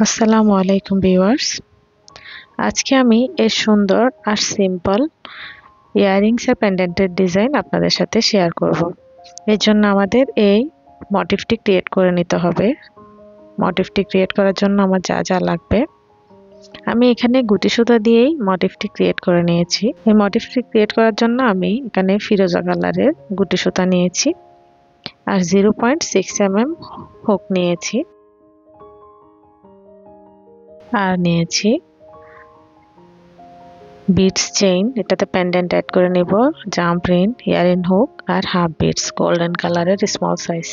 আসসালামু আলাইকুম ভিউয়ার্স। আজকে আমি এর সুন্দর আর সিম্পল ইয়াররিংস আর পেন্ডেন্টের ডিজাইন আপনাদের সাথে শেয়ার করব। এর জন্য আমাদের এই মোটিভটি ক্রিয়েট করে নিতে হবে। মোটিভটি ক্রিয়েট করার জন্য আমার যা যা লাগবে, আমি এখানে গুটি সুতা দিয়েই মোটিভটি ক্রিয়েট করে নিয়েছি। এই মোটিভটি ক্রিয়েট করার জন্য আমি এখানে ফিরোজা কালারের গুটি সুতা নিয়েছি আর 0.6 mm হুক নিয়েছি আর নিয়েছি বিটস চেইন। এটাতে পেন্ডেন্ট অ্যাড করে নিব, জাম্প রিং, ইয়ারিং হুক আর হাফ বিটস গোল্ডেন কালারের স্মল সাইজ।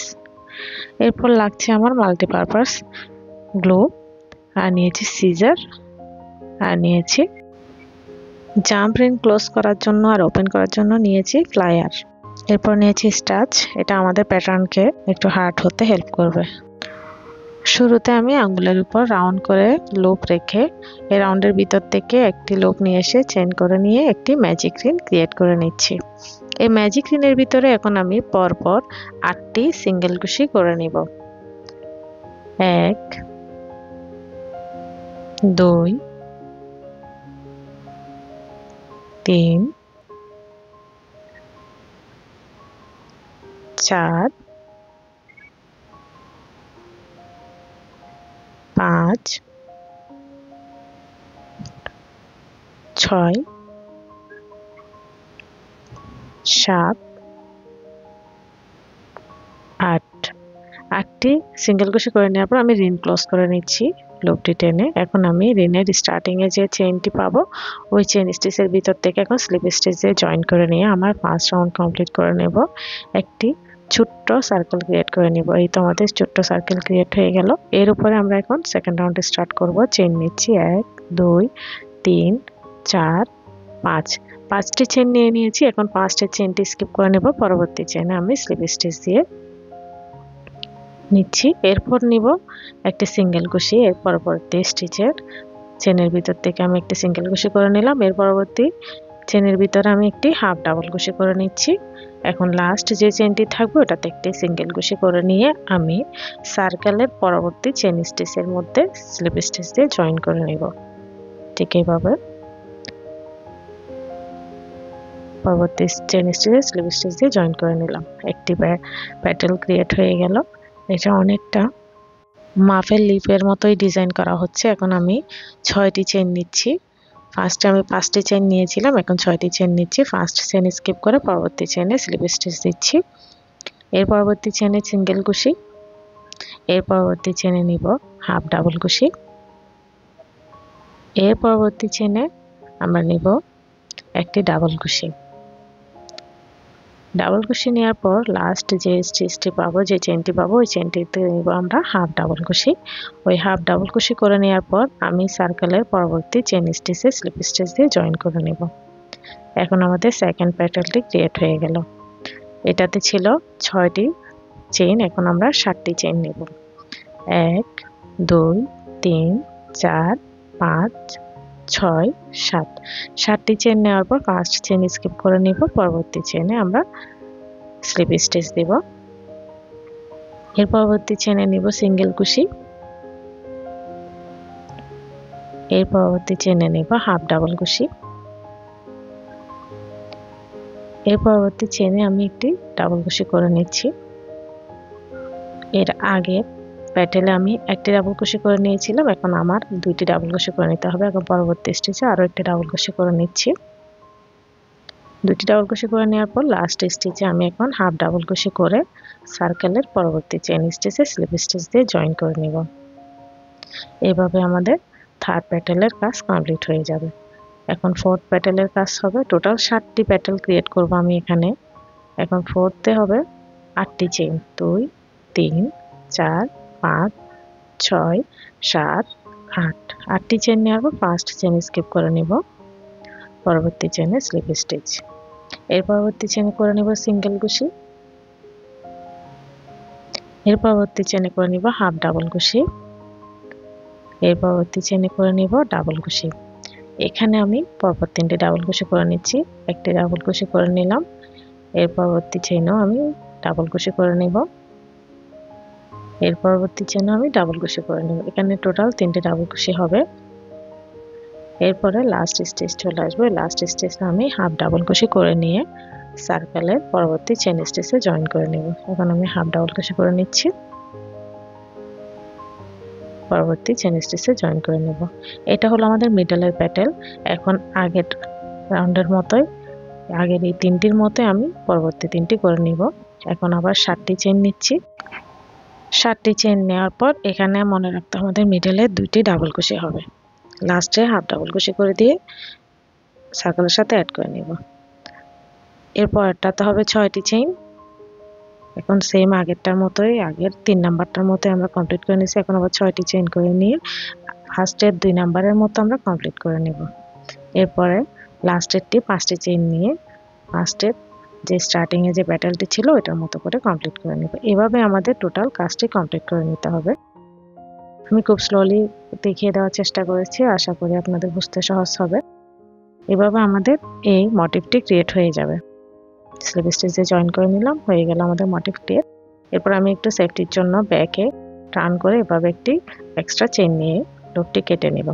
এরপর লাগছে আমার মাল্টিপারপাস গ্লু আর নিয়েছি সিজার আর নিয়েছি জাম্প রিং ক্লোজ করার জন্য আর ওপেন করার জন্য নিয়েছি প্লায়ার। এরপর নিয়েছি স্টাচ, এটা আমাদের প্যাটার্নকে একটু হার্ড হতে হেল্প করবে। শুরুতে আমি আঙ্গুলের উপর রাউন্ড করে লুপ রেখে এই রাউন্ডের ভিতর থেকে একটি লুপ নিয়ে এসে চেইন করে নিয়ে একটি ম্যাজিক রিং ক্রিয়েট করে নিচ্ছি। এই ম্যাজিক রিংয়ের ভিতরে এখন আমি পরপর 8টি সিঙ্গেল কুশি করে নিব। 1 2 3 4 5 6 7 8। 8টি সিঙ্গেল কুশি করে নেওয়ার পর আমি রিং ক্লোজ করে নিচ্ছি লুপটি টেনে। এখন আমি রিংয়ের স্টার্টিং এ যে চেইনটি পাবো ওই চেইন স্টিচের ভিতর থেকে এখন স্লিপ স্টিচ দিয়ে জয়েন করে নিয়ে আমার 5 রাউন্ড কমপ্লিট করে নেব। একটি ছোট্ট সার্কেল ক্রিয়েট করে নিব। এই তো আমাদের ছোট্ট সার্কেল ক্রিয়েট হয়ে গেল। এর উপরে আমরা এখন সেকেন্ড রাউন্ড স্টার্ট করব। চেইন নিচ্ছি 1 2 3 4 5। 5টি চেইন নিয়ে নিয়েছি। এখন 5টি চেইনটি স্কিপ করে নেব। পরবর্তী চেইনে আমি স্লিপ স্টিচ দিয়ে নিচ্ছি। এরপর নিব একটি সিঙ্গেল কুশি। এর পরবর্তী স্টিচের চেনের ভিতর থেকে আমি একটি সিঙ্গেল কুশি করে নিলাম। এর পরবর্তী চেনের ভিতরে আমি একটি হাফ ডাবল কুশি করে নিচ্ছি। এখন লাস্ট যে চেনটি থাকবে ওটাতে একটি সিঙ্গেল কুশি করে নিয়ে আমি সার্কেলের পরবর্তী চেন স্টিচের মধ্যে স্লিপ স্টিচ দিয়ে জয়েন করে নিব। ঠিক এইভাবে পরবর্তী চেন স্টিচে স্লিপ স্টিচ দিয়ে জয়েন করে নিলাম। একটি প্যাটেল ক্রিয়েট হয়ে গেল। এটা অনেকটা মাফের লিপের মতোই ডিজাইন করা হচ্ছে। এখন আমি 6টি চেইন নিচ্ছি। ফার্স্টে আমি 5টি চেইন নিয়েছিলাম, এখন 6টি চেইন নিচ্ছি। ফার্স্ট চেইন স্কিপ করে পরবর্তী চেইনে স্লিপ স্টিচ দিচ্ছি। এর পরবর্তী চেইনে সিঙ্গেল কুশি। এর পরবর্তী চেইনে নিব হাফ ডাবল কুশি। এর পরবর্তী চেইনে আমরা নিব একটি ডাবল কুশি। ডাবল কুশি নেওয়ার পর লাস্ট যে স্টিচটি পাবো, যে চেনটি পাবো ওই চেনটিতে নিব আমরা হাফ ডাবল কুশি। ওই হাফ ডাবল কুশি করে নেওয়ার পর আমি সার্কেলের পরবর্তী চেন স্টিচে স্লিপ স্টিচ দিয়ে জয়েন করে নেব। এখন আমাদের সেকেন্ড প্যাটার্নটি ক্রিয়েট হয়ে গেল। এটাতে ছিল 6টি চেইন, এখন আমরা 7টি চেইন নেব। 1 2 3 4 5 6 7। 7টি চেইন নেওয়ার পর ফার্স্ট চেইন স্কিপ করে নিব। পরবর্তী চেইনে আমরা স্লিপ স্টিচ দেব। এর পরবর্তী চেইনে নিব সিঙ্গেল কুশি। এর পরবর্তী চেইনে নিব হাফ ডাবল কুশি। এর পরবর্তী চেইনে আমি একটি ডাবল কুশি করে নিচ্ছি। এর আগে প্যাটেলে আমি একটি ডাবল কুশি করে নিয়েছিলাম, এখন আমার 2টি ডাবল কুশি করে নিতে হবে। এখন পরবর্তী স্টিচে আরো একটি ডাবল কুশি করে নিচ্ছি। 2টি ডাবল কুশি করে নেওয়ার পর লাস্ট স্টিচে আমি এখন হাফ ডাবল কুশি করে সার্কেলের পরবর্তী চেইন স্টিচে স্লিপ স্টিচ দিয়ে জয়েন করে নেব। এইভাবে আমাদের থার্ড প্যাটেলের কাজ কমপ্লিট হয়ে যাবে। এখন ফোর্থ প্যাটেলের কাজ হবে। টোটাল 7টি প্যাটেল ক্রিয়েট করব আমি এখানে। এখন ফোর্থে হবে 8টি চেইন। 2 3 4 5 6 7 8। 8টি চেইন নেওয়ার পর ফার্স্ট চেইন স্কিপ করে নিব। পরবর্তী চেইনে স্লিপ স্টিচ। এর পরবর্তী চেইনে করে নিব সিঙ্গেল কুশি। এর পরবর্তী চেইনে করে নিব হাফ ডাবল কুশি। এর পরবর্তী চেইনে করে নিব ডাবল কুশি। এখানে আমি পরপর 3টি ডাবল কুশি করে নিচ্ছি। একটি ডাবল কুশি করে নিলাম। এর পরবর্তী চেইনেও আমি ডাবল কুশি করে নিব। এর পরবর্তী চেনে আমি ডাবল কুশি করে নেব। এখানে টোটাল 3টে ডাবল কুশি হবে। এরপরে লাস্ট স্টেজ চলে আসবে। লাস্ট স্টেজে আমি হাফ ডাবল কুশি করে নিয়ে সার্কেলের পরবর্তী চেন স্টেজে জয়েন করে নেব। এখন আমি হাফ ডাবল কুশি করে নিচ্ছি, পরবর্তী চেন স্টেজে জয়েন করে নেব। এটা হলো আমাদের মিডলের প্যাটেল। এখন আগের রাউন্ডের মতোই, আগের এই 3টির মতোই আমি পরবর্তী 3টি করে নিব। এখন আবার 7টি চেন নিচ্ছি। 7টি চেন নেওয়ার পর এখানে মনে রাখতে আমাদের মিডলে 2টি ডাবল কুশি হবে। লাস্টে হাফ ডাবল কুশি করে দিয়ে সার্কেলের সাথে অ্যাড করে নিব। এরপরটাতে হবে 6টি চেইন। এখন সেম আগেরটার মতোই, আগের 3 নাম্বারটার মতোই আমরা কমপ্লিট করে নিয়েছি। এখন আবার 6টি চেইন করে নিয়ে ফার্স্টের 2 নাম্বারের মতো আমরা কমপ্লিট করে নেব। এরপরে লাস্টেরটি 5টি চেইন নিয়ে ফার্স্টের যে স্টার্টিং এ যে প্যাটেলটি ছিল ওটার মতো করে কমপ্লিট করে নেব। এভাবে আমাদের টোটাল কাজটি কমপ্লিট করে নিতে হবে। আমি খুব স্লোলি দেখিয়ে দেওয়ার চেষ্টা করেছি, আশা করি আপনাদের বুঝতে সহজ হবে। এভাবে আমাদের এই মোটিভটি ক্রিয়েট হয়ে যাবে। স্লিপ স্টিচে জয়েন করে নিলাম, হয়ে গেল আমাদের মোটিভ ক্রিয়েট। এরপর আমি একটু সেফটির জন্য ব্যাকে টার্ন করে এভাবে একটি এক্সট্রা চেইন নিয়ে লুপটি কেটে নেব।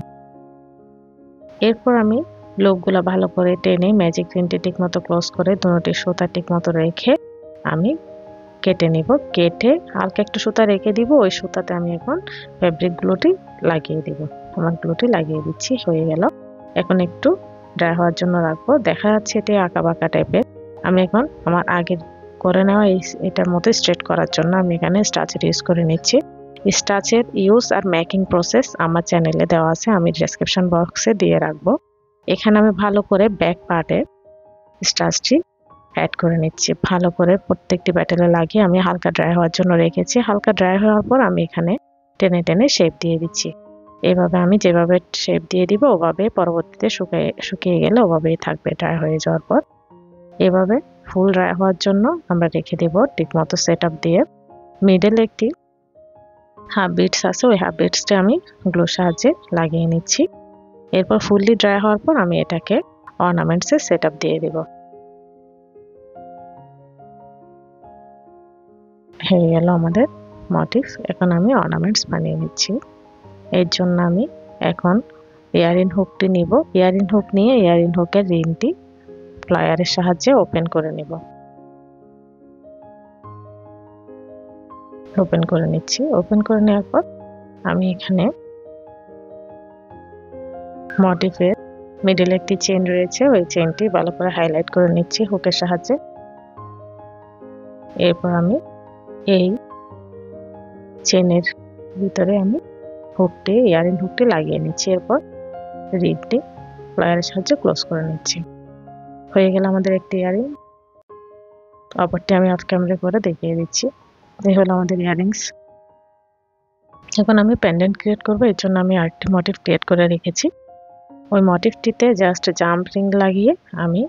এরপর আমি লুপগুলো ভালো করে টেনে ম্যাজিক রিনটি ঠিকমতো ক্লোজ করে দুটি সুতা ঠিকমতো রেখে আমি কেটে নিব। কেটে হালকা একটু সুতা রেখে দিব, ওই সুতাতে আমি এখন ফ্যাব্রিক গ্লুটি লাগিয়ে দিব। আমার গ্লুটি লাগিয়ে দিচ্ছি, হয়ে গেল। এখন একটু ড্রাই হওয়ার জন্য রাখবো। দেখা যাচ্ছে এটি আঁকা বাঁকা টাইপের। আমি এখন আমার আগের করে নেওয়া এটার মতো স্ট্রেট করার জন্য আমি এখানে স্টাচের ইউজ করে নিচ্ছি। স্টাচের ইউজ আর মেকিং প্রসেস আমার চ্যানেলে দেওয়া আছে, আমি ডেসক্রিপশন বক্সে দিয়ে রাখবো। এখানে আমি ভালো করে ব্যাক পার্টে স্টাচটি অ্যাড করে নিচ্ছি। ভালো করে প্রত্যেকটি প্যাটেলে লাগিয়ে আমি হালকা ড্রাই হওয়ার জন্য রেখেছি। হালকা ড্রাই হওয়ার পর আমি এখানে টেনে টেনে শেপ দিয়ে দিচ্ছি। এইভাবে আমি যেভাবে শেপ দিয়ে দিব ওভাবে পরবর্তীতে শুকিয়ে গেলে ওভাবেই থাকবে ড্রাই হয়ে যাওয়ার পর। এভাবে ফুল ড্রাই হওয়ার জন্য আমরা রেখে দেব ঠিকমতো সেট আপ দিয়ে। মিডল একটি হাফ বিটস আছে, ওই হাফ বিটসটা আমি গ্লুর সাহায্যে লাগিয়ে নিচ্ছি। এরপর ফুললি ড্রাই হওয়ার পর আমি এটাকে অর্নামেন্টসে সেট আপ দিয়ে দেব। হয়ে গেল আমাদের মোটিভ। এখন আমি অর্নামেন্টস বানিয়ে নিচ্ছি। এর জন্য আমি এখন ইয়ারিং হুকটি নিব। ইয়ারিং হুক নিয়ে ইয়ারিং হুকের রিংটি প্লায়ারের সাহায্যে ওপেন করে নেব। ওপেন করে নিচ্ছি। ওপেন করে নেওয়ার পর আমি এখানে মোটিভের মিডলে একটি চেন রয়েছে, ওই চেনটি ভালো করে হাইলাইট করে নিচ্ছি হুকের সাহায্যে। এরপর আমি এই চেনের ভিতরে আমি হুকটি ইয়ারিং হুকটি লাগিয়ে নিচ্ছি। এরপর রিডটি প্লায়ারের সাহায্যে ক্লোজ করে নিচ্ছি। হয়ে গেল আমাদের একটি ইয়ারিং। অপরটি আমি অফ ক্যামেরা করে দেখিয়ে দিচ্ছি। এই হলো আমাদের ইয়ারিংস। এখন আমি পেন্ডেন্ট ক্রিয়েট করব, এর জন্য আমি আরেকটি মোটিভ ক্রিয়েট করে রেখেছি। ওই মোটিভটিতে জাস্ট জাম্প রিং লাগিয়ে আমি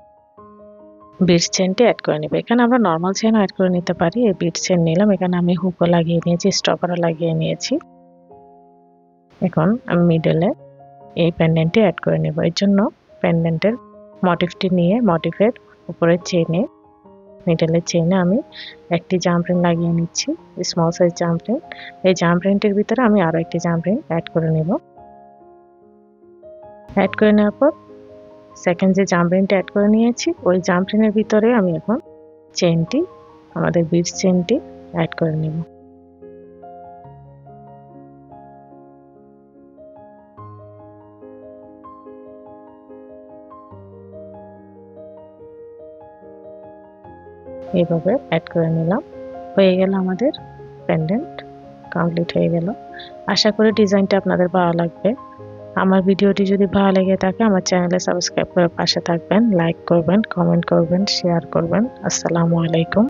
বিটস চেনটি অ্যাড করে নেব। এখানে আমরা নর্মাল চেনও অ্যাড করে নিতে পারি। এই বিটস চেন নিলাম, এখানে আমি হুকও লাগিয়ে নিয়েছি, স্টপারও লাগিয়ে নিয়েছি। এখন আমি মিডলে এই পেন্ডেন্টটি অ্যাড করে নেব। এর জন্য পেন্ডেন্টের মোটিভটি নিয়ে মোটিভের উপরে চেনে মিডলের চেনে আমি একটি জাম্প রিং লাগিয়ে নিচ্ছি, স্মল সাইজ জাম্প রিং। এই জাম্প রিংটির ভিতরে আমি আরও একটি জাম্প রিং অ্যাড করে নেব। অ্যাড করে নেওয়ার পর সেকেন্ড যে জাম্প রিংটা অ্যাড করে নিয়েছি ওই জাম্প রিংয়ের ভিতরে আমি এখন চেনটি, আমাদের বিটস চেনটি অ্যাড করে নেব। এইভাবে অ্যাড করে নিলাম। হয়ে গেল আমাদের পেন্ডেন্ট কমপ্লিট হয়ে গেল। আশা করি ডিজাইনটা আপনাদের ভালো লাগবে। আমার ভিডিওটি যদি ভালো লেগে থাকে আমার চ্যানেলে সাবস্ক্রাইব করে পাশে থাকবেন, লাইক করবেন, কমেন্ট করবেন, শেয়ার করবেন। আসসালামু আলাইকুম।